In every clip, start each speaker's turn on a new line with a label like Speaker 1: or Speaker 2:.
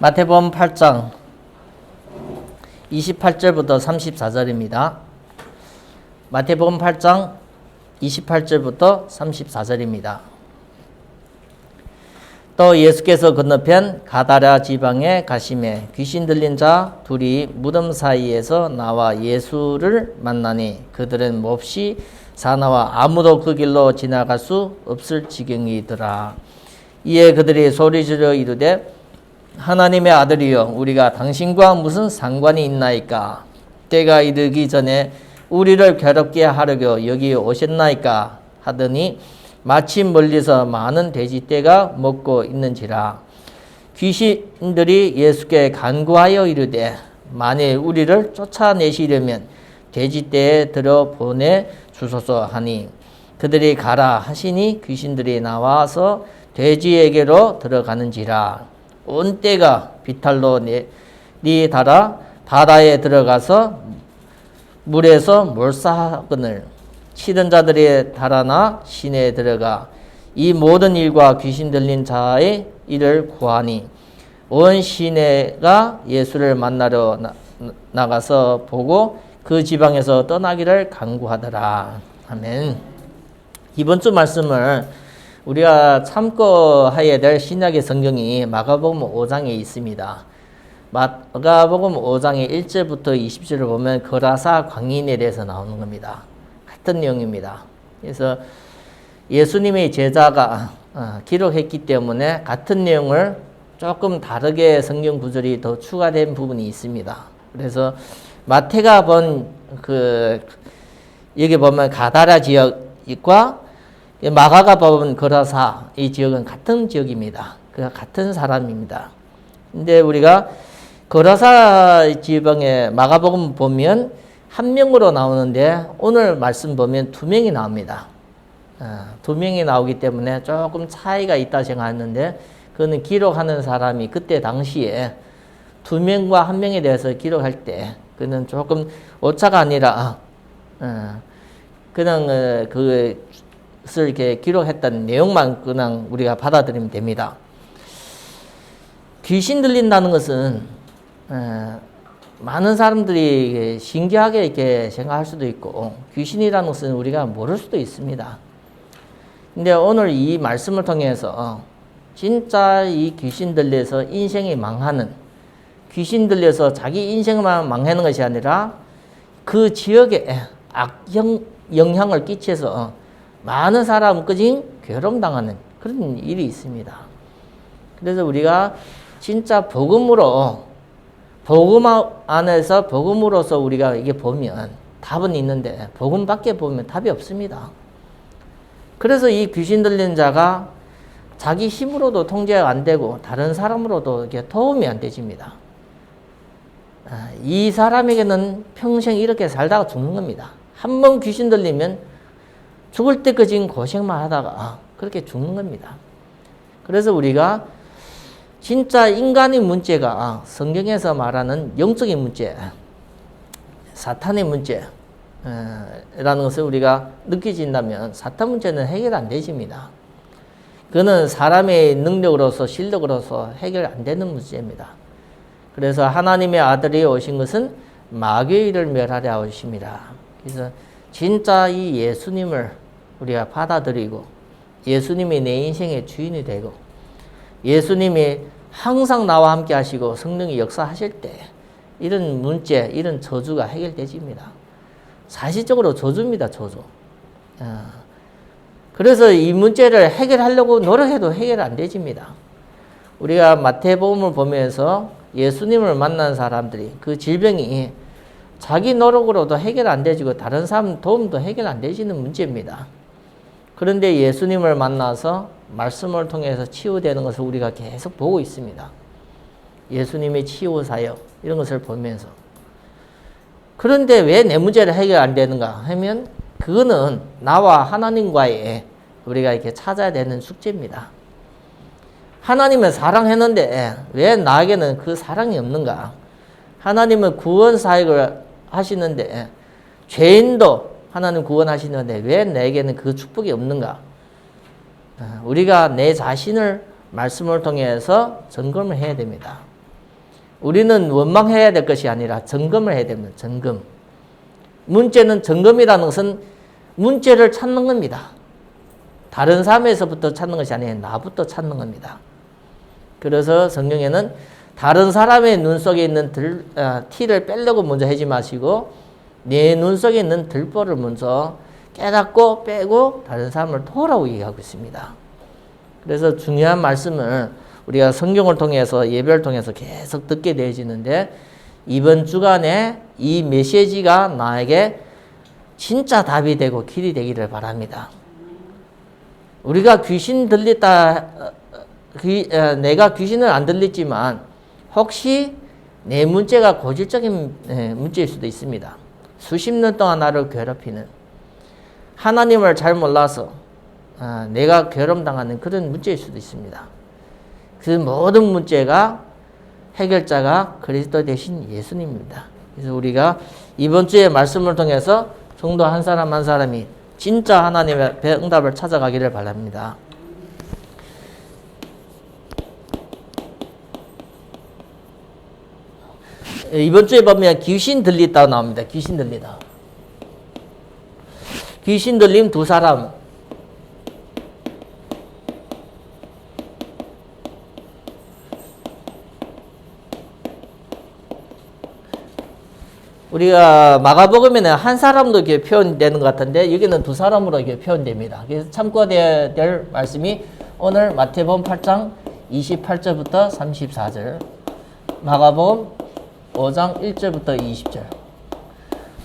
Speaker 1: 마태복음 8장 28절부터 34절입니다. 마태복음 8장 28절부터 34절입니다. 또 예수께서 건너편 가다랴 지방에 가시매 귀신 들린 자 둘이 무덤 사이에서 나와 예수를 만나니 그들은 몹시 사나워 아무도 그 길로 지나갈 수 없을 지경이더라. 이에 그들이 소리지르 이르되 하나님의 아들이여 우리가 당신과 무슨 상관이 있나이까? 때가 이르기 전에 우리를 괴롭게 하려고 여기 오셨나이까? 하더니 마침 멀리서 많은 돼지떼가 먹고 있는지라. 귀신들이 예수께 간구하여 이르되 만일 우리를 쫓아내시려면 돼지떼에 들어 보내 주소서 하니 그들이 가라 하시니 귀신들이 나와서 돼지에게로 들어가는지라. 온 떼가 비탈로 달아 바다에 들어가서 물에서 몰사하거늘 치던 자들이 달아나 시내에 들어가 이 모든 일과 귀신 들린 자의 일을 구하니 온 시내가 예수를 만나러 나가서 보고 그 지방에서 떠나기를 간구하더라. 아멘. 이번 주 말씀을 우리가 참고해야 될 신약의 성경이 마가복음 5장에 있습니다. 마가복음 5장의 1절부터 20절을 보면 거라사 광인에 대해서 나오는 겁니다. 같은 내용입니다. 그래서 예수님의 제자가 기록했기 때문에 같은 내용을 조금 다르게 성경 구절이 더 추가된 부분이 있습니다. 그래서 마태가 여기 보면 가다랴 지역과 마가가 보면 거라사 이 지역은 같은 지역입니다. 같은 사람입니다. 근데 우리가 거라사 지방에 마가복음 보면 한 명으로 나오는데 오늘 말씀 보면 두 명이 나옵니다. 두 명이 나오기 때문에 조금 차이가 있다 생각했는데 그거는 기록하는 사람이 그때 당시에 두 명과 한 명에 대해서 기록할 때 그는 조금 오차가 아니라 그냥 그것을 이렇게 기록했던 내용만 그냥 우리가 받아들이면 됩니다. 귀신 들린다는 것은 많은 사람들이 신기하게 이렇게 생각할 수도 있고 귀신이라는 것은 우리가 모를 수도 있습니다. 근데 오늘 이 말씀을 통해서 진짜 이 귀신 들려서 인생이 망하는 귀신 들려서 자기 인생만 망하는 것이 아니라 그 지역에 영향을 끼쳐서 많은 사람까지 괴롭당하는 그런 일이 있습니다. 그래서 우리가 진짜 복음 안에서 복음으로서 우리가 이게 보면 답은 있는데 복음 밖에 보면 답이 없습니다. 그래서 이 귀신 들린 자가 자기 힘으로도 통제가 안 되고 다른 사람으로도 이게 도움이 안 되집니다. 이 사람에게는 평생 이렇게 살다가 죽는 겁니다. 한 번 귀신 들리면 죽을 때까지 고생만 하다가 그렇게 죽는 겁니다. 그래서 우리가 진짜 인간의 문제가 성경에서 말하는 영적인 문제, 사탄의 문제라는 것을 우리가 느끼진다면 사탄 문제는 해결 안 되집니다. 그거는 사람의 능력으로서 실력으로서 해결 안 되는 문제입니다. 그래서 하나님의 아들이 오신 것은 마귀의 일을 멸하려 오십니다. 그래서 진짜 이 예수님을 우리가 받아들이고 예수님이 내 인생의 주인이 되고 예수님이 항상 나와 함께 하시고 성령이 역사하실 때 이런 문제, 이런 저주가 해결되집니다. 사실적으로 저주입니다, 저주. 그래서 이 문제를 해결하려고 노력해도 해결 안 되집니다. 우리가 마태복음을 보면서 예수님을 만난 사람들이 그 질병이 자기 노력으로도 해결 안 되지고 다른 사람 도움도 해결 안 되지는 문제입니다. 그런데 예수님을 만나서 말씀을 통해서 치유되는 것을 우리가 계속 보고 있습니다. 예수님의 치유 사역 이런 것을 보면서 그런데 왜 내 문제를 해결 안 되는가 하면 그거는 나와 하나님과의 우리가 이렇게 찾아야 되는 숙제입니다. 하나님은 사랑했는데 왜 나에게는 그 사랑이 없는가? 하나님은 구원 사역을 하시는데 죄인도 하나님 구원하시는데 왜 내게는 그 축복이 없는가? 우리가 내 자신을 말씀을 통해서 점검을 해야 됩니다. 우리는 원망해야 될 것이 아니라 점검을 해야 됩니다. 점검. 문제는 점검이라는 것은 문제를 찾는 겁니다. 다른 사람에서부터 찾는 것이 아니라 나부터 찾는 겁니다. 그래서 성경에는 다른 사람의 눈 속에 있는 티를 빼려고 먼저 하지 마시고 내 눈 속에 있는 들보를 먼저 깨닫고 빼고 다른 사람을 도우라고 얘기하고 있습니다. 그래서 중요한 말씀을 우리가 성경을 통해서 예배를 통해서 계속 듣게 되어지는데 이번 주간에 이 메시지가 나에게 진짜 답이 되고 길이 되기를 바랍니다. 우리가 귀신 들렸다, 내가 귀신을 안 들렸지만 혹시 내 문제가 고질적인 문제일 수도 있습니다. 수십 년 동안 나를 괴롭히는 하나님을 잘 몰라서 내가 괴롭당하는 그런 문제일 수도 있습니다. 그 모든 문제가 해결자가 그리스도 대신 예수님입니다. 그래서 우리가 이번 주의 말씀을 통해서 성도 한 사람 한 사람이 진짜 하나님의 응답을 찾아가기를 바랍니다. 이번 주에 보면 귀신 들리다 나옵니다. 귀신 들리다. 귀신 들림 두 사람. 우리가 마가복음에는 한 사람도 이렇게 표현되는 것 같은데 여기는 두 사람으로 이렇게 표현됩니다. 그래서 참고해야 될 말씀이 오늘 마태복음 8장 28절부터 34절, 마가복음 5장 1절부터 20절.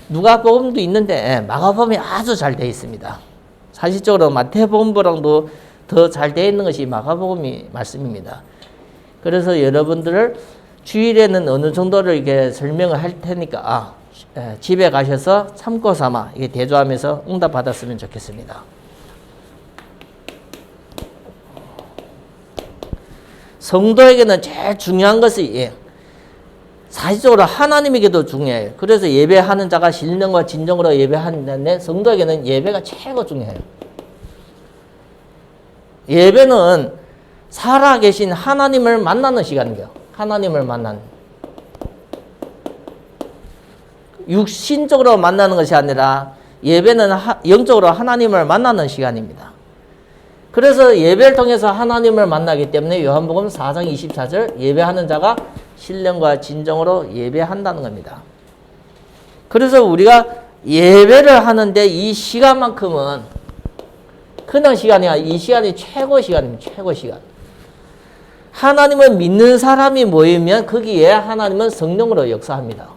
Speaker 1: 누가복음도 있는데 마가복음이 아주 잘 되어 있습니다. 사실적으로 마태복음보다도 더 잘 되어 있는 것이 마가복음이 말씀입니다. 그래서 여러분들을 주일에는 어느 정도를 이렇게 설명을 할 테니까 집에 가셔서 참고 삼아 이게 대조하면서 응답 받았으면 좋겠습니다. 성도에게는 제일 중요한 것이 사실적으로 하나님에게도 중요해요. 그래서 예배하는 자가 신령과 진정으로 예배하는데 성도에게는 예배가 최고 중요해요. 예배는 살아계신 하나님을 만나는 시간이에요. 하나님을 만나는. 육신적으로 만나는 것이 아니라 예배는 영적으로 하나님을 만나는 시간입니다. 그래서 예배를 통해서 하나님을 만나기 때문에 요한복음 4장 24절 예배하는 자가 신령과 진정으로 예배한다는 겁니다. 그래서 우리가 예배를 하는데 이 시간만큼은 그냥 시간이 아니라 이 시간이 최고 시간입니다. 최고 시간. 하나님을 믿는 사람이 모이면 거기에 하나님은 성령으로 역사합니다.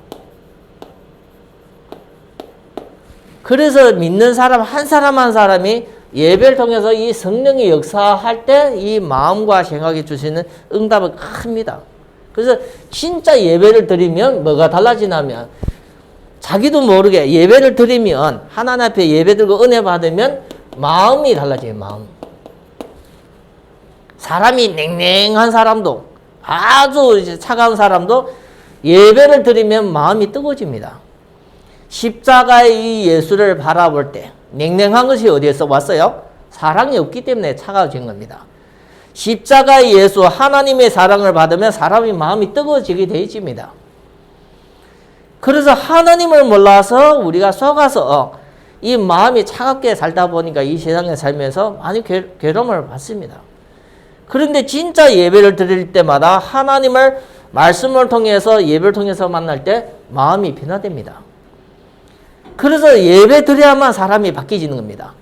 Speaker 1: 그래서 믿는 사람 한 사람 한 사람이 예배를 통해서 이 성령이 역사할 때 이 마음과 생각이 주시는 응답은 큽니다. 그래서 진짜 예배를 드리면 뭐가 달라지냐면 자기도 모르게 예배를 드리면 하나님 앞에 예배 드리고 은혜 받으면 마음이 달라져요. 마음. 사람이 냉랭한 사람도 아주 이제 차가운 사람도 예배를 드리면 마음이 뜨거워집니다. 십자가의 이 예수를 바라볼 때 냉랭한 것이 어디에서 왔어요? 사랑이 없기 때문에 차가워진 겁니다. 십자가의 예수 하나님의 사랑을 받으면 사람의 마음이 뜨거워지게 되어 있습니다. 그래서 하나님을 몰라서 우리가 속아서 이 마음이 차갑게 살다 보니까 이 세상에 살면서 많이 괴로움을 받습니다. 그런데 진짜 예배를 드릴 때마다 하나님을 말씀을 통해서 예배를 통해서 만날 때 마음이 변화됩니다. 그래서 예배 드려야만 사람이 바뀌어지는 겁니다.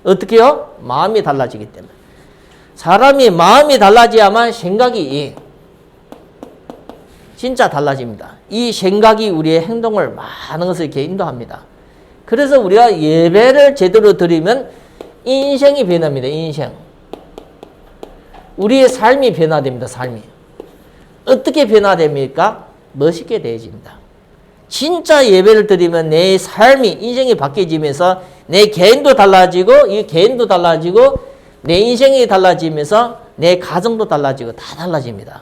Speaker 1: 어떻게요? 마음이 달라지기 때문에. 사람이 마음이 달라져야만 생각이 진짜 달라집니다. 이 생각이 우리의 행동을 많은 것을 이렇게 인도합니다. 그래서 우리가 예배를 제대로 드리면 인생이 변합니다. 인생. 우리의 삶이 변화됩니다. 삶이. 어떻게 변화됩니까? 멋있게 되어집니다. 진짜 예배를 드리면 내 삶이 인생이 바뀌어지면서 내 개인도 달라지고 이 개인도 달라지고 내 인생이 달라지면서 내 가정도 달라지고 다 달라집니다.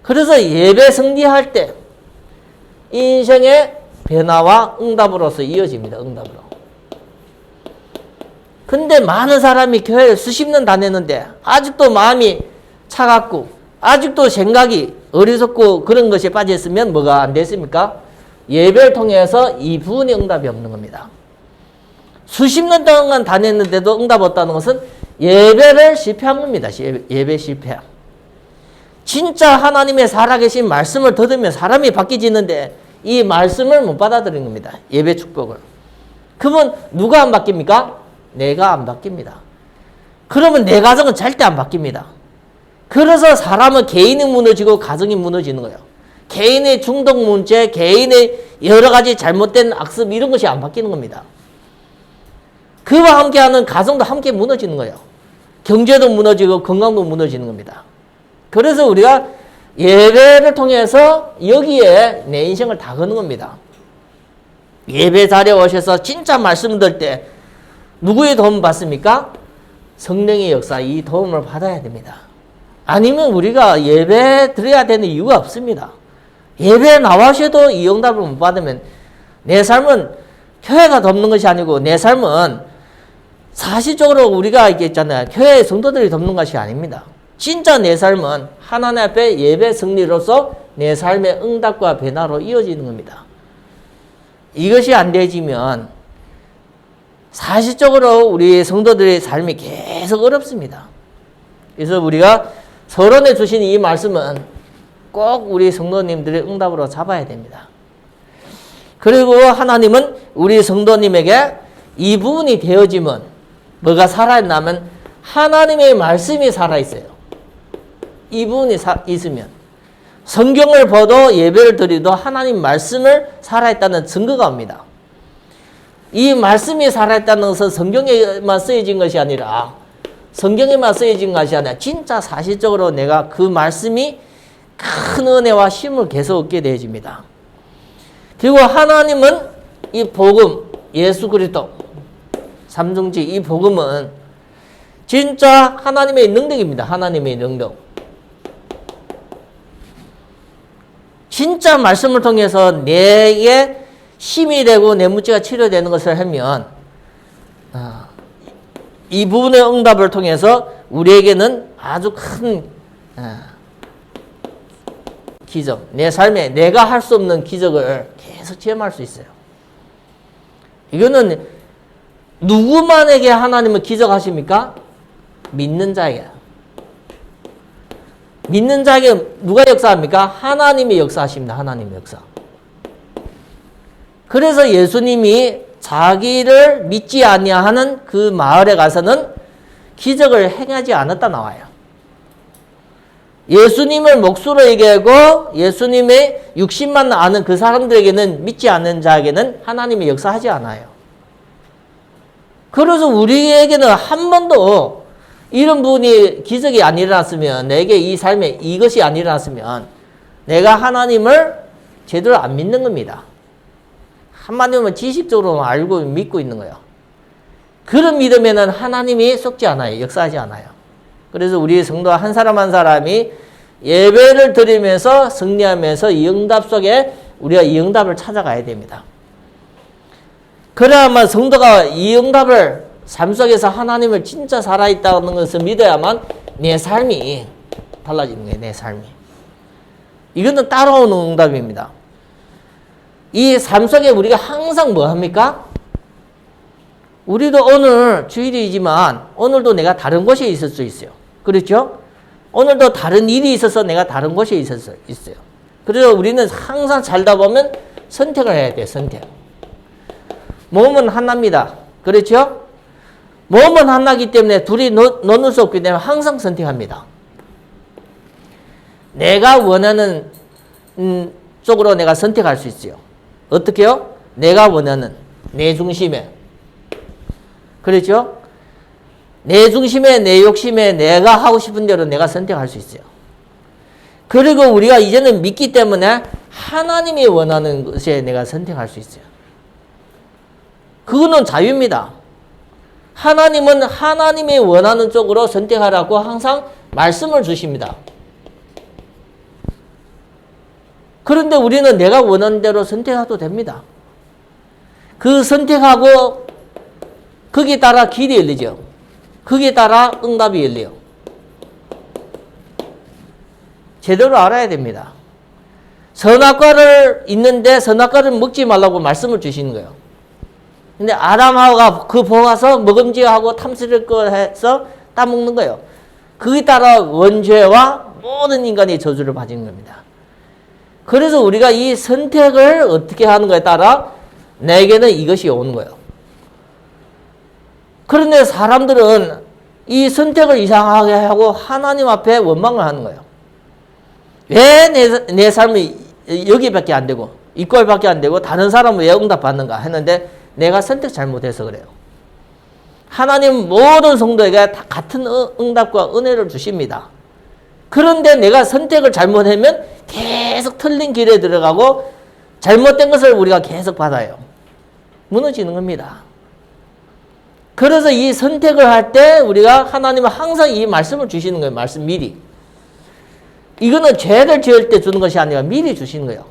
Speaker 1: 그래서 예배 승리할 때 인생의 변화와 응답으로서 이어집니다. 응답으로. 근데 많은 사람이 교회를 수십 년 다녔는데 아직도 마음이 차갑고 아직도 생각이 어리석고 그런 것에 빠졌으면 뭐가 안 됐습니까? 예배를 통해서 이 부분의 응답이 없는 겁니다. 수십 년 동안 다녔는데도 응답 없다는 것은 예배를 실패한 겁니다. 예배 실패. 진짜 하나님의 살아계신 말씀을 들으면 사람이 바뀌어지는데 이 말씀을 못 받아들인 겁니다. 예배 축복을. 그러면 누가 안 바뀝니까? 내가 안 바뀝니다. 그러면 내 가정은 절대 안 바뀝니다. 그래서 사람은 개인이 무너지고 가정이 무너지는 거예요. 개인의 중독 문제, 개인의 여러 가지 잘못된 악습 이런 것이 안 바뀌는 겁니다. 그와 함께하는 가정도 함께 무너지는 거예요. 경제도 무너지고 건강도 무너지는 겁니다. 그래서 우리가 예배를 통해서 여기에 내 인생을 다 거는 겁니다. 예배 자리에 오셔서 진짜 말씀 들을 때 누구의 도움 받습니까? 성령의 역사, 이 도움을 받아야 됩니다. 아니면 우리가 예배 드려야 되는 이유가 없습니다. 예배 나와셔도 이 응답을 못 받으면 내 삶은 교회가 돕는 것이 아니고 내 삶은 사실적으로 우리가 있잖아요. 교회 성도들이 돕는 것이 아닙니다. 진짜 내 삶은 하나님 앞에 예배 승리로서 내 삶의 응답과 변화로 이어지는 겁니다. 이것이 안 되지면 사실적으로 우리 성도들의 삶이 계속 어렵습니다. 그래서 우리가 서론에 주신 이 말씀은 꼭 우리 성도님들의 응답으로 잡아야 됩니다. 그리고 하나님은 우리 성도님에게 이 부분이 되어지면 뭐가 살아있냐면 하나님의 말씀이 살아있어요. 이 부분이 있으면 성경을 봐도 예배를 드리도 하나님 말씀을 살아있다는 증거가 옵니다. 이 말씀이 살아있다는 것은 성경에만 쓰여진 것이 아니라 성경에만 쓰여진 것이 아니라 진짜 사실적으로 내가 그 말씀이 큰 은혜와 힘을 계속 얻게 되어집니다. 그리고 하나님은 이 복음, 예수 그리스도, 삼중지 이 복음은 진짜 하나님의 능력입니다. 하나님의 능력. 진짜 말씀을 통해서 내게 힘이 되고 내 문제가 치료되는 것을 하면 이 부분의 응답을 통해서 우리에게는 아주 큰 기적, 내 삶에 내가 할 수 없는 기적을 계속 체험할 수 있어요. 이거는 누구만에게 하나님은 기적하십니까? 믿는 자에게. 믿는 자에게 누가 역사합니까? 하나님이 역사하십니다. 하나님의 역사. 그래서 예수님이 자기를 믿지 아니하는 그 마을에 가서는 기적을 행하지 않았다 나와요. 예수님을 목수로 얘기하고 예수님의 육신만 아는 그 사람들에게는 믿지 않는 자에게는 하나님이 역사하지 않아요. 그래서 우리에게는 한 번도 이런 부분이 기적이 안 일어났으면 내게 이 삶에 이것이 안 일어났으면 내가 하나님을 제대로 안 믿는 겁니다. 한마디로 지식적으로 알고 믿고 있는 거예요. 그런 믿음에는 하나님이 속지 않아요. 역사하지 않아요. 그래서 우리 성도 한 사람 한 사람이 예배를 드리면서 승리하면서 이 응답 속에 우리가 이 응답을 찾아가야 됩니다. 그래야만 성도가 이 응답을 삶 속에서 하나님을 진짜 살아있다는 것을 믿어야만 내 삶이 달라지는 거예요. 내 삶이. 이거는 따라오는 응답입니다. 이 삶 속에 우리가 항상 뭐 합니까? 우리도 오늘 주일이지만 오늘도 내가 다른 곳에 있을 수 있어요. 그렇죠? 오늘도 다른 일이 있어서 내가 다른 곳에 있어요. 그래서 우리는 항상 살다 보면 선택을 해야 돼요. 선택. 몸은 하나입니다. 그렇죠? 몸은 하나이기 때문에 둘이 나눌 수 없기 때문에 항상 선택합니다. 내가 원하는 쪽으로 내가 선택할 수 있어요. 어떻게요? 내가 원하는 내 중심에. 그렇죠? 내 중심에 내 욕심에 내가 하고 싶은 대로 내가 선택할 수 있어요. 그리고 우리가 이제는 믿기 때문에 하나님이 원하는 것에 내가 선택할 수 있어요. 그거는 자유입니다. 하나님은 하나님이 원하는 쪽으로 선택하라고 항상 말씀을 주십니다. 그런데 우리는 내가 원하는 대로 선택해도 됩니다. 그 선택하고 거기에 따라 길이 열리죠. 거기에 따라 응답이 열려요. 제대로 알아야 됩니다. 선악과를 있는데 선악과를 먹지 말라고 말씀을 주시는 거예요. 근데 아담하고가 그 보아서 먹음직하고 탐스러울 거 해서 따먹는 거예요. 그에 따라 원죄와 모든 인간이 저주를 받는 겁니다. 그래서 우리가 이 선택을 어떻게 하는 거에 따라 내게는 이것이 오는 거예요. 그런데 사람들은 이 선택을 이상하게 하고 하나님 앞에 원망을 하는 거예요. 왜 내 삶이 여기밖에 안 되고 이꼴밖에 안 되고 다른 사람은 왜 응답받는가 했는데 내가 선택 잘못해서 그래요. 하나님 모든 성도에게 다 같은 응답과 은혜를 주십니다. 그런데 내가 선택을 잘못하면 계속 틀린 길에 들어가고 잘못된 것을 우리가 계속 받아요. 무너지는 겁니다. 그래서 이 선택을 할 때 우리가 하나님은 항상 이 말씀을 주시는 거예요. 말씀 미리. 이거는 죄를 지을 때 주는 것이 아니라 미리 주시는 거예요.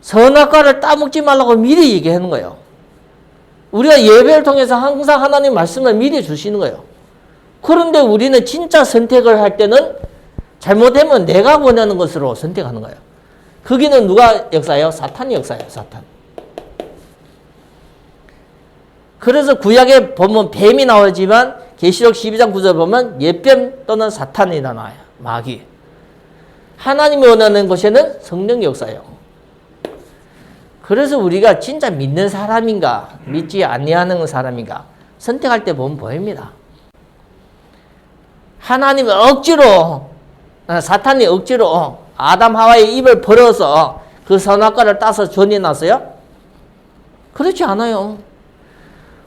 Speaker 1: 선악과를 따먹지 말라고 미리 얘기하는 거예요. 우리가 예배를 통해서 항상 하나님 말씀을 미리 주시는 거예요. 그런데 우리는 진짜 선택을 할 때는 잘못되면 내가 원하는 것으로 선택하는 거예요. 거기는 누가 역사예요? 사탄이 역사예요. 사탄. 그래서 구약에 보면 뱀이 나오지만 계시록 12장 9절 보면 옛뱀 또는 사탄이 나와요. 마귀. 하나님이 원하는 것에는 성령의 역사예요. 그래서 우리가 진짜 믿는 사람인가 믿지 아니하는 사람인가 선택할 때 보면 보입니다. 하나님이 억지로 사탄이 억지로 아담 하와의 입을 벌어서 그 선악과를 따서 전이 났어요? 그렇지 않아요.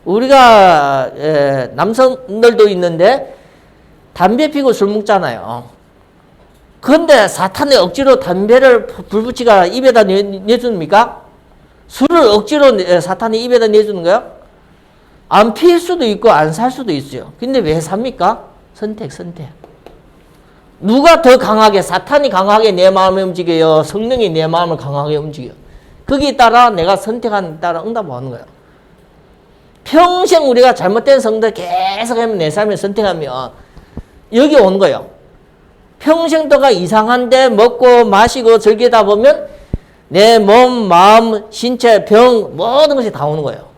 Speaker 1: 우리가 남성들도 있는데 담배 피고 술 먹잖아요. 그런데 사탄이 억지로 담배를 불붙이가 입에다 내줍니까? 술을 억지로 사탄이 입에다 내주는 거예요? 안 피울 수도 있고 안 살 수도 있어요. 근데 왜 삽니까? 선택. 누가 더 강하게, 사탄이 강하게 내 마음을 움직여요? 성령이 내 마음을 강하게 움직여요? 거기에 따라 내가 선택하는 따라 응답하는 거예요. 평생 우리가 잘못된 성들 계속 하면 내 삶을 선택하면 여기 온 거예요. 평생 동안 이상한데 먹고 마시고 즐기다 보면 내 몸, 마음, 신체, 병 모든 것이 다 오는 거예요.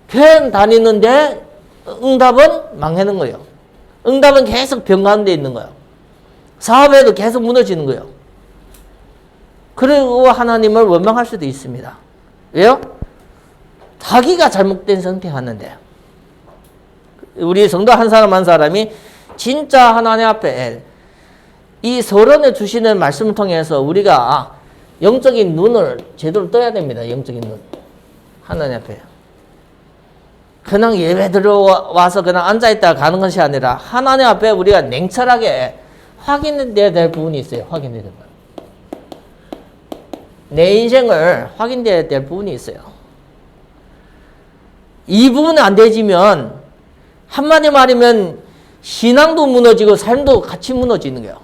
Speaker 1: 교회 다니는데 응답은 망하는 거예요. 응답은 계속 병 가운데 있는 거예요. 사업에도 계속 무너지는 거예요. 그리고 하나님을 원망할 수도 있습니다. 왜요? 자기가 잘못된 선택하는데 우리 성도 한 사람 한 사람이 진짜 하나님 앞에 이 서론에 주시는 말씀을 통해서 우리가 영적인 눈을 제대로 떠야 됩니다. 영적인 눈. 하나님 앞에. 그냥 예배 들어와서 그냥 앉아있다가 가는 것이 아니라 하나님 앞에 우리가 냉철하게 확인해야 될 부분이 있어요. 확인해야 될 부분. 내 인생을 확인해야 될 부분이 있어요. 이 부분이 안 되지면 한마디 말이면 신앙도 무너지고 삶도 같이 무너지는 거예요.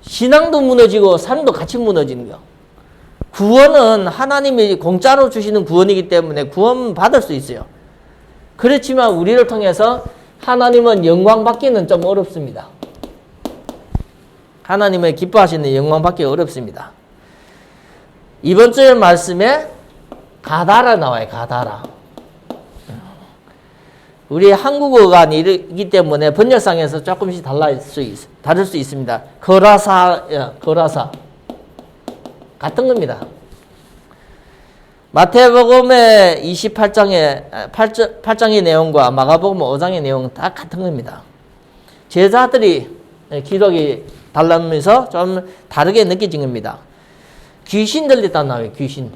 Speaker 1: 신앙도 무너지고 삶도 같이 무너지는 거예요. 구원은 하나님이 공짜로 주시는 구원이기 때문에 구원 받을 수 있어요. 그렇지만 우리를 통해서 하나님은 영광 받기는 좀 어렵습니다. 하나님의 기뻐하시는 영광 받기 어렵습니다. 이번 주의 말씀에 가다라 나와요. 가다라. 우리 한국어가 아니기 때문에 번역상에서 조금씩 다를 수 있습니다. 거라사 같은 겁니다. 마태복음의 8장의 내용과 마가복음 5장의 내용은 다 같은 겁니다. 제자들이 기록이 달라면서 좀 다르게 느껴진 겁니다. 귀신 들렸다 나와요. 귀신.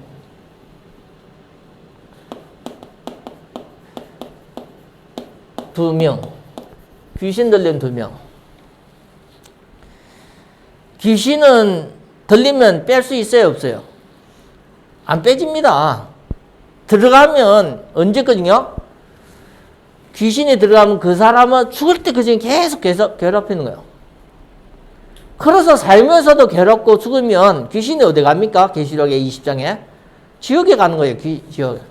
Speaker 1: 두 명. 귀신 들린 2명. 귀신은 들리면 뺄 수 있어요? 없어요? 안 빼집니다. 들어가면 언제거든요? 귀신이 들어가면 그 사람은 죽을 때까지 계속 괴롭히는 거예요. 그래서 살면서도 괴롭고 죽으면 귀신이 어디 갑니까? 계시록의 20장에. 지옥에 가는 거예요. 지옥에.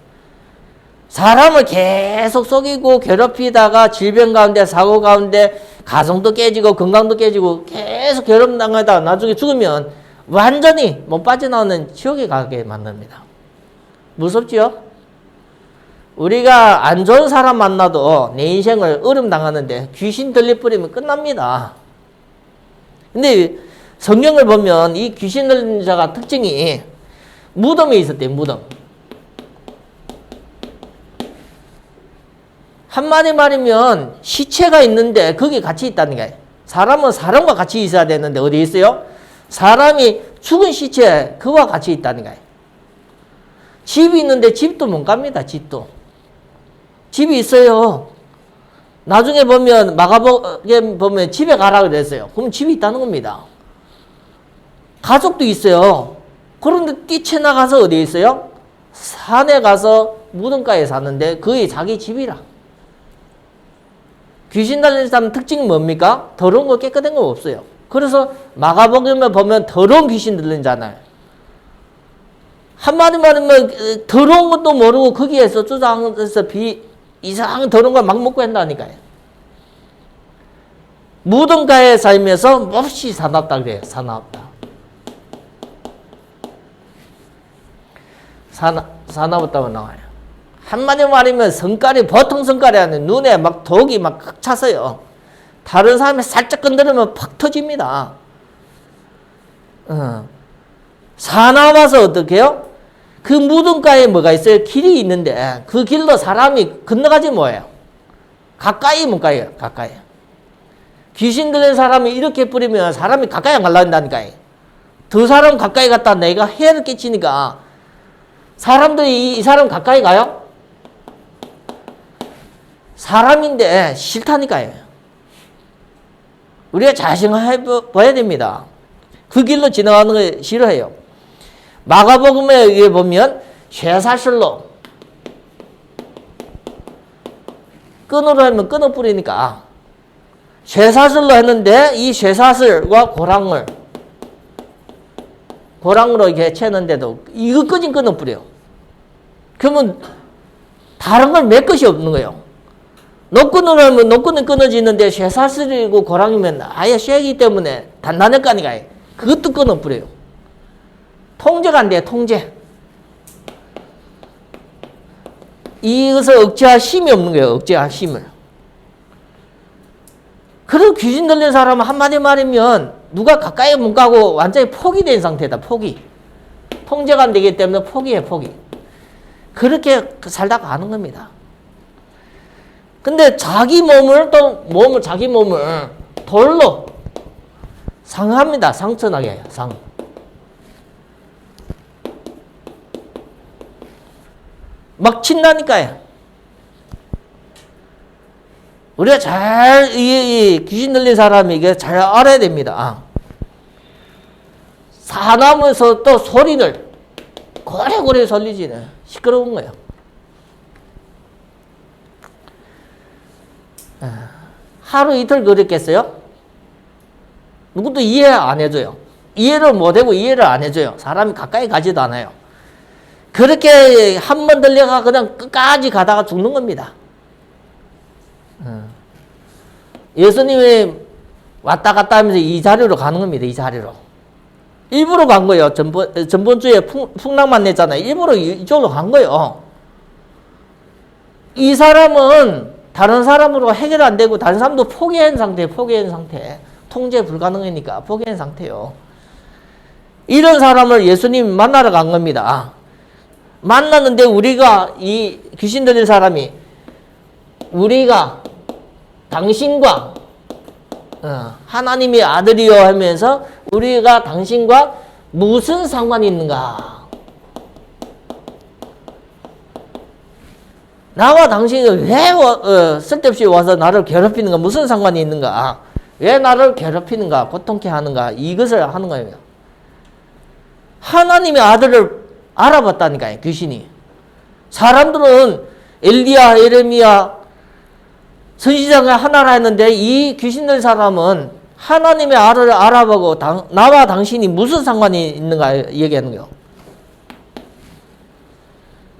Speaker 1: 사람을 계속 속이고 괴롭히다가 질병 가운데 사고 가운데 가정도 깨지고 건강도 깨지고 계속 괴롭당하다가 나중에 죽으면 완전히 못 빠져나오는 지옥에 가게 만듭니다. 무섭지요? 우리가 안 좋은 사람 만나도 내 인생을 어려움당하는데 귀신 들려버리면 끝납니다. 근데 성경을 보면 이 귀신 들린 자가 특징이 무덤에 있었대요. 무덤. 한마디 말이면 시체가 있는데 거기 같이 있다는 거예요. 사람은 사람과 같이 있어야 되는데 어디 있어요? 사람이 죽은 시체 그와 같이 있다는 거예요. 집이 있는데 집도 못 갑니다. 집도. 집이 있어요. 나중에 보면 마가복음에 보면 집에 가라 그랬어요. 그럼 집이 있다는 겁니다. 가족도 있어요. 그런데 뛰쳐나가서 어디에 있어요? 산에 가서 무덤가에 사는데 그게 자기 집이라. 귀신 달린 사람 특징이 뭡니까? 더러운 거 깨끗한 거 없어요. 그래서 마가복음에 보면 더러운 귀신 들린잖아요. 한마디 말하면 더러운 것도 모르고 거기에서 주장해서 이상한 더러운 걸 막 먹고 한다니까요. 무덤가에 살면서 몹시 사납다 그래요. 사납다. 사납다고 나와요. 한마디 말이면 성깔이 보통 성깔이 아니에요. 눈에 막 독이 막 칵 차서요. 다른 사람이 살짝 건드리면 팍 터집니다. 사나워서 어떻게 해요? 그 무덤가에 뭐가 있어요? 길이 있는데 그 길로 사람이 건너가지 뭐예요? 가까이 못 가요. 가까이. 귀신 들린 사람이 이렇게 뿌리면 사람이 가까이 안 가려한다니까요. 두 사람 가까이 갔다 내가 해를 끼치니까 사람들이 이 사람 가까이 가요? 사람인데 싫다니까요. 우리가 잘 생각해 봐야 됩니다. 그 길로 지나가는 거 싫어해요. 마가복음에 보면 쇠사슬로 끈으로 하면 끊어 뿌리니까 쇠사슬로 했는데 이 쇠사슬과 고랑으로 이렇게 채는데도 이거 끊어 뿌려. 그러면 다른 걸 맺 것이 없는 거예요. 노끈으로 하면 노끈은 끊어지는데 쇠사슬이고 고랑이면 아예 쇠기 때문에 단단할 거 아니까 그것도 끊어 뿌려요. 통제가 안 돼요. 통제. 이것을 억제할 힘이 없는 거예요. 억제할 힘을. 그리고 귀신 들린 사람은 한마디 말이면 누가 가까이 못 가고 완전히 포기된 상태다. 포기. 통제가 안 되기 때문에 포기해. 포기. 그렇게 살다가 가는 겁니다. 근데 자기 몸을 돌로 상합니다. 상처나게 해요. 상. 막 친다니까요. 우리가 잘, 귀신 들린 사람이 이게 잘 알아야 됩니다. 사나면서 또 소리를 고래고래 설리지는 시끄러운 거예요. 하루 이틀 그랬겠어요? 누구도 이해 안 해줘요. 이해를 못하고 이해를 안 해줘요. 사람이 가까이 가지도 않아요. 그렇게 한 번 들려가 그냥 끝까지 가다가 죽는 겁니다. 예수님이 왔다 갔다 하면서 이 자리로 가는 겁니다. 이 자리로. 일부러 간 거예요. 전번 주에 풍랑만 냈잖아요. 일부러 이쪽으로 간 거예요. 이 사람은 다른 사람으로 해결 안 되고 다른 사람도 포기한 상태. 통제 불가능하니까 포기한 상태요. 이런 사람을 예수님이 만나러 간 겁니다. 만났는데 우리가 이 귀신 들린 사람이 우리가 당신과 하나님의 아들이요 하면서 우리가 당신과 무슨 상관이 있는가? 나와 당신이 왜 쓸데없이 와서 나를 괴롭히는가? 무슨 상관이 있는가? 왜 나를 괴롭히는가? 고통케 하는가? 이것을 하는 거예요. 하나님의 아들을 알아봤다니까요. 귀신이. 사람들은 엘리야, 에레미야, 선지자가 하나라 했는데 이 귀신들 사람은 하나님의 아들을 알아보고 나와 당신이 무슨 상관이 있는가 얘기하는 거예요.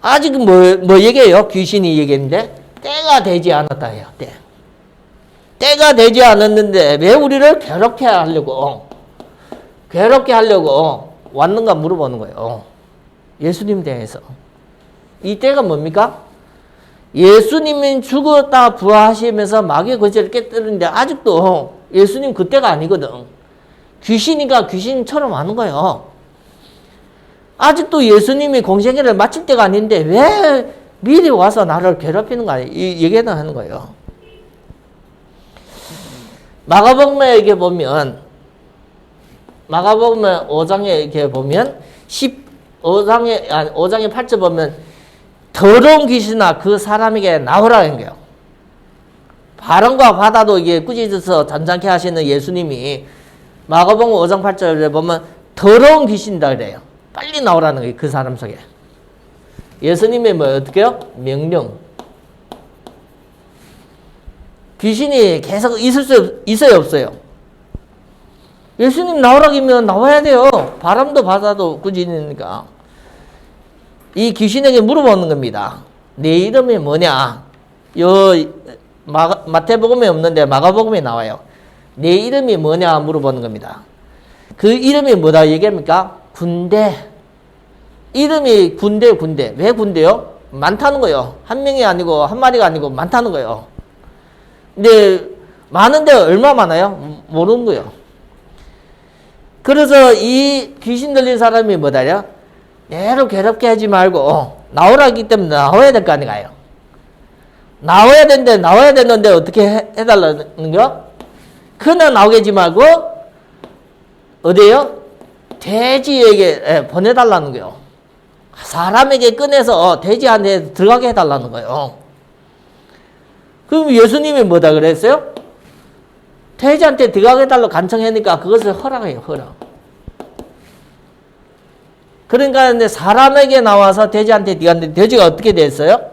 Speaker 1: 아직은 뭐 얘기해요? 귀신이 얘기했는데 때가 되지 않았다 해요. 때. 때가 되지 않았는데 왜 우리를 괴롭게 하려고 왔는가 물어보는 거예요. 예수님 대해서. 이 때가 뭡니까? 예수님이 죽었다 부활하시면서 마귀의 권세를 깨뜨리는데 아직도 예수님 그때가 아니거든. 귀신이가 귀신처럼 하는 거예요. 아직도 예수님이 공생애를 마칠 때가 아닌데 왜 미리 와서 나를 괴롭히는 거 아니에요? 이 얘기는 하는 거예요. 마가복음에 이렇게 보면 5장에 이렇게 보면 5장에 8절 보면 더러운 귀신아 그 사람에게 나오라는 거예요. 바람과 바다도 이게 꾸짖어서 잠잠케 하시는 예수님이 마가복음 5장 8절에 보면 더러운 귀신이다 그래요. 빨리 나오라는 거예요. 그 사람 속에. 예수님의 어떻게 해요? 명령. 귀신이 계속 있어요, 없어요? 예수님 나오라기면 나와야 돼요. 바람도 바다도 꾸짖으니까. 이 귀신에게 물어보는 겁니다. 내 이름이 뭐냐? 마태복음에 없는데 마가복음에 나와요. 내 이름이 뭐냐 물어보는 겁니다. 그 이름이 뭐다 얘기합니까? 군대. 이름이 군대. 왜 군대요? 많다는 거예요. 한 명이 아니고 한 마리가 아니고 많다는 거예요. 근데 많은데 얼마 많아요? 모르는 거예요. 그래서 이 귀신 들린 사람이 뭐다요? 내로 괴롭게 하지 말고 나오라 했기 때문에 나와야 될 거 아닌가요? 나와야 되는데 어떻게 해달라는 거? 그냥 나오게 하지 말고 어디에요? 돼지에게 보내달라는 거예요. 사람에게 꺼내서 돼지한테 들어가게 해달라는 거예요. 그럼 예수님이 뭐다 그랬어요? 돼지한테 들어가게 해달라고 간청하니까 그것을 허락해요. 허락. 그러니까 근데 사람에게 나와서 돼지한테 들어갔는데 돼지가 어떻게 됐어요?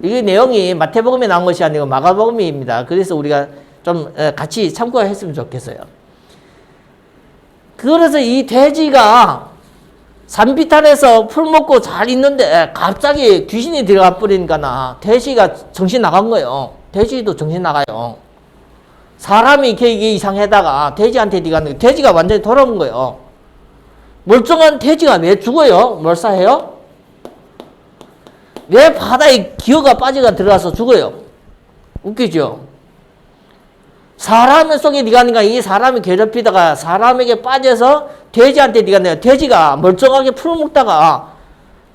Speaker 1: 이게 내용이 마태복음에 나온 것이 아니고 마가복음입니다. 그래서 우리가 좀 같이 참고했으면 좋겠어요. 그래서 이 돼지가 산비탈에서 풀 먹고 잘 있는데 갑자기 귀신이 들어가 버리니까 돼지가 정신 나간 거예요. 돼지도 정신 나가요. 사람이 이게 이상하다가 돼지한테 들어갔는데 돼지가 완전히 돌아온 거예요. 멀쩡한 돼지가 왜 죽어요? 몰사해요? 왜 바다에 기어가 빠져가 들어가서 죽어요? 웃기죠? 사람 속에 들어가니까 이 사람이 괴롭히다가 사람에게 빠져서 돼지한테 들어갔는데 돼지가 멀쩡하게 풀 먹다가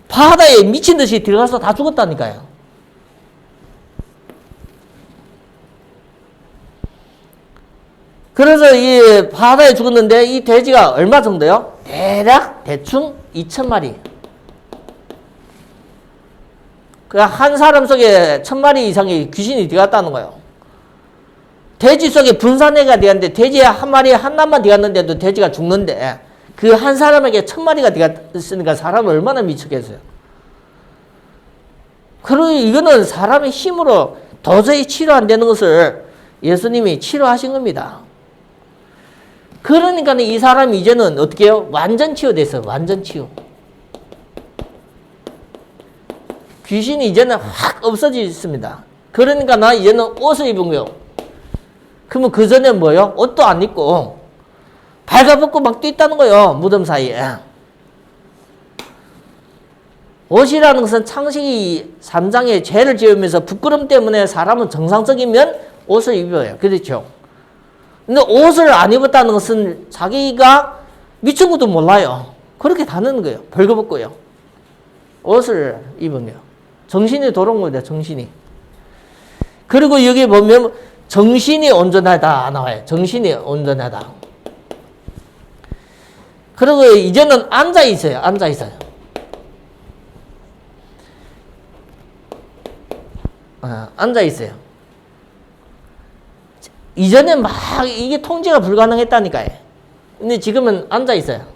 Speaker 1: 바다에 미친 듯이 들어가서 다 죽었다니까요. 그래서 이 바다에 죽었는데 이 돼지가 얼마 정도요? 대충 2,000마리. 그 한 사람 속에 1,000마리 이상의 귀신이 들어갔다는 거예요. 돼지 속에 분산해가 되었는데 돼지에 한 마리 하나만 들어갔는데도 돼지가 죽는데 그 한 사람에게 1,000마리가 들어갔으니까 사람은 얼마나 미쳤겠어요. 그리고 이거는 사람의 힘으로 도저히 치료 안 되는 것을 예수님이 치료하신 겁니다. 그러니까 이 사람이 이제는 어떻게 해요? 완전 치유됐어요. 완전 치유. 귀신이 이제는 확 없어졌습니다. 그러니까 나 이제는 옷을 입은 거예요. 그러면 그 전에 뭐예요? 옷도 안 입고 발가벗고 막 뛰었다는 거예요. 무덤 사이에. 옷이라는 것은 창세기 3장에 죄를 지으면서 부끄럼 때문에 사람은 정상적이면 옷을 입어요. 그렇죠? 근데 옷을 안 입었다는 것은 자기가 미친 것도 몰라요. 그렇게 다는 거예요. 벌거벗고요. 옷을 입은 거예요. 정신이 돌아온 거예요. 정신이. 그리고 여기 보면 정신이 온전하다 나와요. 정신이 온전하다. 그리고 이제는 앉아 있어요. 앉아 있어요. 앉아 있어요. 이전에 막 이게 통제가 불가능했다니까요. 근데 지금은 앉아 있어요.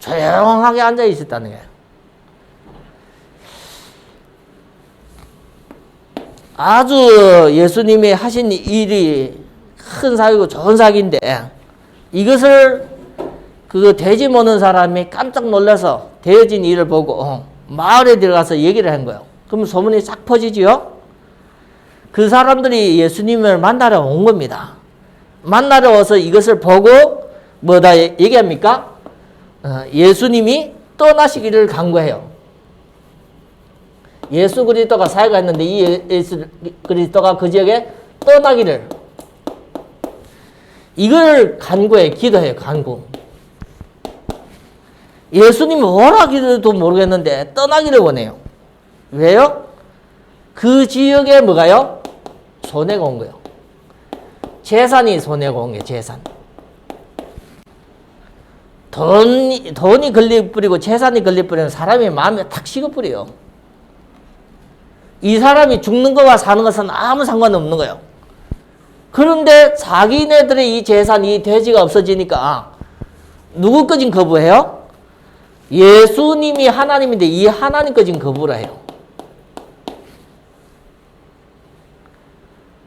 Speaker 1: 조용하게 앉아 있었다는 거예요. 아주 예수님이 하신 일이 큰 사역이고 좋은 사역인데 이것을 그 돼지 모는 사람이 깜짝 놀라서 되어진 일을 보고 마을에 들어가서 얘기를 한 거예요. 그럼 소문이 싹 퍼지지요? 그 사람들이 예수님을 만나러 온 겁니다. 만나러 와서 이것을 보고 뭐다 얘기합니까? 예수님이 떠나시기를 간구해요. 예수 그리스도가 사역을 했는데 이 예수 그리스도가 그 지역에 떠나기를, 이걸 간구해, 기도해요. 간구. 예수님이 뭐라기도 모르겠는데 떠나기를 원해요. 왜요? 그 지역에 뭐가요? 손해가 온 거예요. 재산이 손해가 온 거예요. 재산. 돈이 걸려버리고 재산이 걸려버리면 사람의 마음이 탁 식어버려요. 이 사람이 죽는 것과 사는 것은 아무 상관없는 거예요. 그런데 자기네들의 이 재산, 이 돼지가 없어지니까 누구 거진 거부해요? 예수님이 하나님인데 이 하나님 거진 거부를 해요.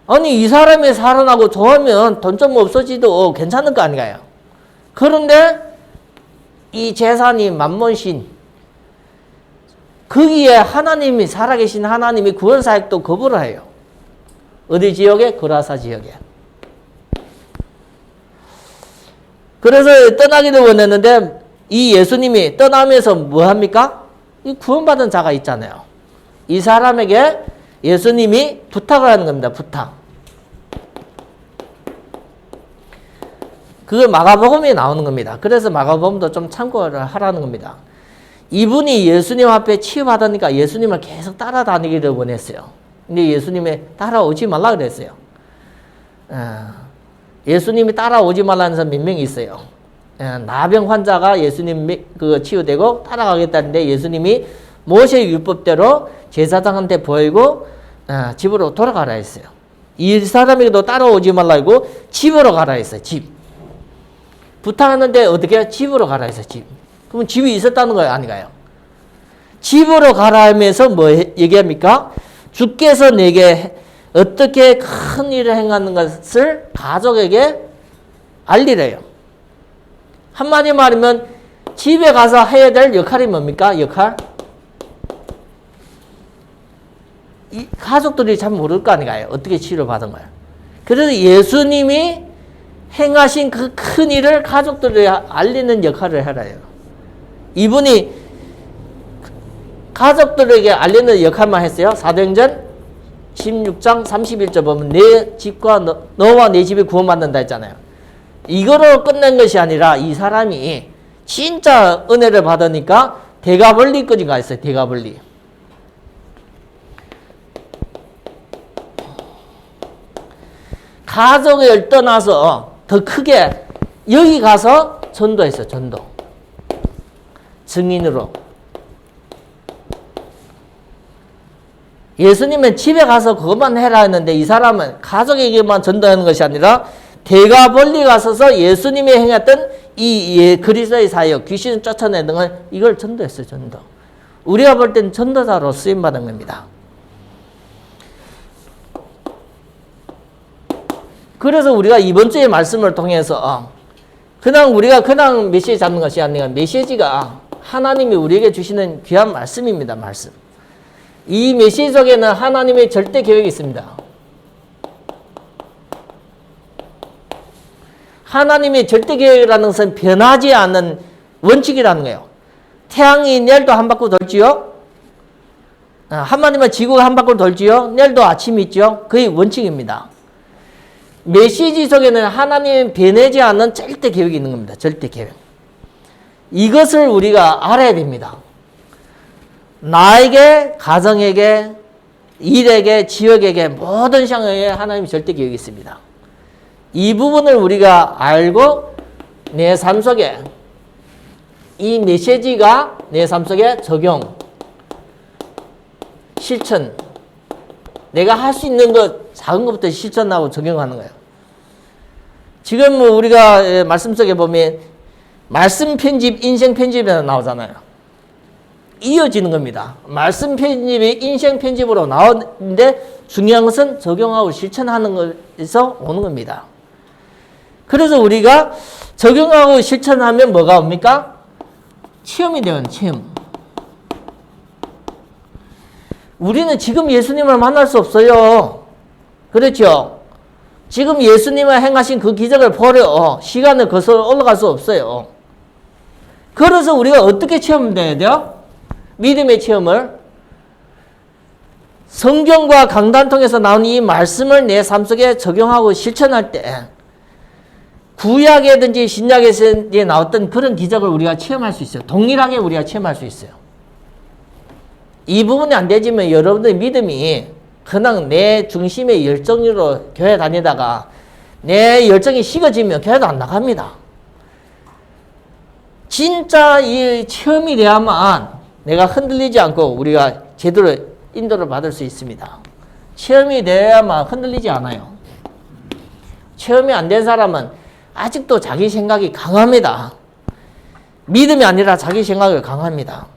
Speaker 1: 아니 이 사람이 살아나고 좋으면 돈 좀 없어지도 괜찮을 거 아닌가요? 그런데 이 재산이 만몬신, 거기에 하나님이, 살아계신 하나님이 구원사역도 거부를 해요. 어디 지역에? 거라사 지역에. 그래서 떠나기를 원했는데 이 예수님이 떠나면서 뭐 합니까? 이 구원받은 자가 있잖아요. 이 사람에게 예수님이 부탁을 하는 겁니다. 부탁. 그걸 마가복음에 나오는 겁니다. 그래서 마가복음도 좀 참고를 하라는 겁니다. 이분이 예수님 앞에 치유받으니까 예수님을 계속 따라다니기를 원했어요. 근데 예수님이 따라오지 말라 그랬어요. 예수님이 따라오지 말라는 사람 몇 명이 있어요. 나병 환자가 예수님 치유되고 따라가겠다는데 예수님이 모세 율법대로 제사장한테 보이고 집으로 돌아가라 했어요. 이 사람에게도 따라오지 말라고 집으로 가라 했어요. 집. 부탁하는데 어떻게? 집으로 가라 했어요. 집. 그럼 집이 있었다는 거예요? 아닌가요? 집으로 가라 하면서 뭐 얘기합니까? 주께서 내게 어떻게 큰 일을 행하는 것을 가족에게 알리래요. 한마디 말하면 집에 가서 해야 될 역할이 뭡니까? 역할? 이 가족들이 잘 모를 거 아닌가요? 어떻게 치료받은 거예요? 그래서 예수님이 행하신 그 큰 일을 가족들에게 알리는 역할을 해라요. 이분이 가족들에게 알리는 역할만 했어요. 사도행전 16장 31절 보면 내 집과 너와 내 집이 구원받는다 했잖아요. 이거로 끝낸 것이 아니라 이 사람이 진짜 은혜를 받으니까 대가벌리까지 가 있어요. 대가벌리. 가족을 떠나서 더 크게 여기 가서 전도했어요. 전도. 증인으로. 예수님은 집에 가서 그것만 해라 했는데 이 사람은 가족에게만 전도하는 것이 아니라 대가벌리 가서서 예수님이 행했던 이 그리스도의 사역, 귀신을 쫓아내는 걸 이걸 전도했어요. 전도. 우리가 볼 땐 전도자로 쓰임받은 겁니다. 그래서 우리가 이번 주의 말씀을 통해서 우리가 그냥 메시지 잡는 것이 아니라 메시지가 하나님이 우리에게 주시는 귀한 말씀입니다. 말씀. 이 메시지 속에는 하나님의 절대 계획이 있습니다. 하나님의 절대 계획이라는 것은 변하지 않는 원칙이라는 거예요. 태양이 내일도 한 바퀴 돌지요. 한마디만 지구가 한 바퀴 돌지요. 내일도 아침이 있죠. 그게 원칙입니다. 메시지 속에는 하나님이 변하지 않는 절대 계획이 있는 겁니다. 절대 계획. 이것을 우리가 알아야 됩니다. 나에게, 가정에게, 일에게, 지역에게, 모든 상황에 하나님이 절대 계획이 있습니다. 이 부분을 우리가 알고 내 삶 속에 이 메시지가 내 삶 속에 적용, 실천, 내가 할 수 있는 것, 작은 것부터 실천하고 적용하는 거예요. 지금 우리가 말씀 속에 보면 말씀 편집, 인생 편집에서 나오잖아요. 이어지는 겁니다. 말씀 편집이 인생 편집으로 나오는데 중요한 것은 적용하고 실천하는 것에서 오는 겁니다. 그래서 우리가 적용하고 실천하면 뭐가 옵니까? 체험이 되는 체험. 우리는 지금 예수님을 만날 수 없어요. 그렇죠? 지금 예수님의 행하신 그 기적을 보려 시간을 거슬러 올라갈 수 없어요. 그래서 우리가 어떻게 체험돼야 돼요? 믿음의 체험을 성경과 강단 통해서 나온 이 말씀을 내 삶 속에 적용하고 실천할 때 구약이든지 신약에서 나왔던 그런 기적을 우리가 체험할 수 있어요. 동일하게 우리가 체험할 수 있어요. 이 부분이 안 되지만 여러분들의 믿음이 그냥 내 중심의 열정으로 교회 다니다가 내 열정이 식어지면 교회도 안 나갑니다. 진짜 이 체험이 돼야만 내가 흔들리지 않고 우리가 제대로 인도를 받을 수 있습니다. 체험이 돼야만 흔들리지 않아요. 체험이 안 된 사람은 아직도 자기 생각이 강합니다. 믿음이 아니라 자기 생각이 강합니다.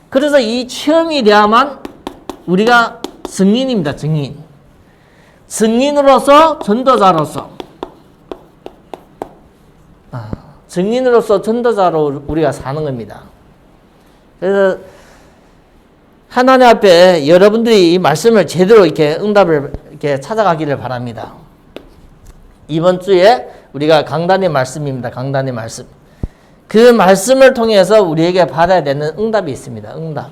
Speaker 1: 그래서 이 체험이 돼야만 우리가 증인입니다. 증인. 증인으로서 전도자로서 증인으로서 전도자로 우리가 사는 겁니다. 그래서 하나님 앞에 여러분들이 이 말씀을 제대로 이렇게 응답을 이렇게 찾아가기를 바랍니다. 이번 주에 우리가 강단의 말씀입니다. 강단의 말씀. 그 말씀을 통해서 우리에게 받아야 되는 응답이 있습니다. 응답.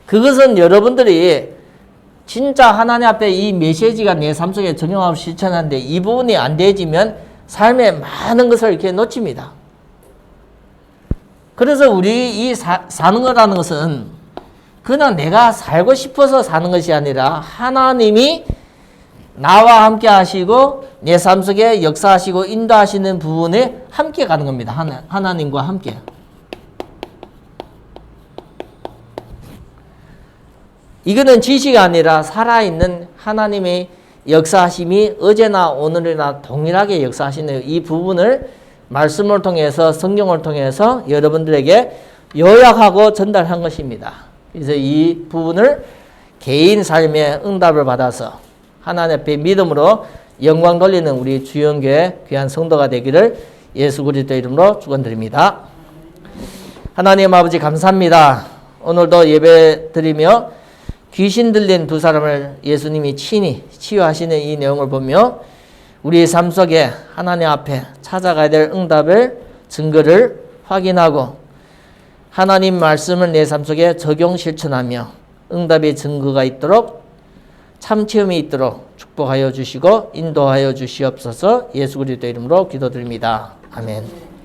Speaker 1: 그것은 여러분들이 진짜 하나님 앞에 이 메시지가 내 삶 속에 적용하고 실천하는데 이 부분이 안 되지면 삶의 많은 것을 이렇게 놓칩니다. 그래서 우리 이 사는 거라는 것은 그냥 내가 살고 싶어서 사는 것이 아니라 하나님이 나와 함께 하시고 내 삶 속에 역사하시고 인도하시는 부분에 함께 가는 겁니다. 하나님과 함께. 이거는 지식이 아니라 살아있는 하나님의 역사하심이 어제나 오늘이나 동일하게 역사하시는 이 부분을 말씀을 통해서 성경을 통해서 여러분들에게 요약하고 전달한 것입니다. 그래서 이 부분을 개인 삶의 응답을 받아서 하나님 앞에 믿음으로 영광 돌리는 우리 주영교회 귀한 성도가 되기를 예수 그리스도 이름으로 축원드립니다. 하나님 아버지 감사합니다. 오늘도 예배 드리며 귀신 들린 두 사람을 예수님이 친히 치유하시는 이 내용을 보며 우리의 삶 속에 하나님 앞에 찾아가야 될 응답을 증거를 확인하고 하나님 말씀을 내 삶 속에 적용 실천하며 응답의 증거가 있도록 참 체험이 있도록 축복하여 주시고 인도하여 주시옵소서. 예수 그리스도 이름으로 기도드립니다. 아멘.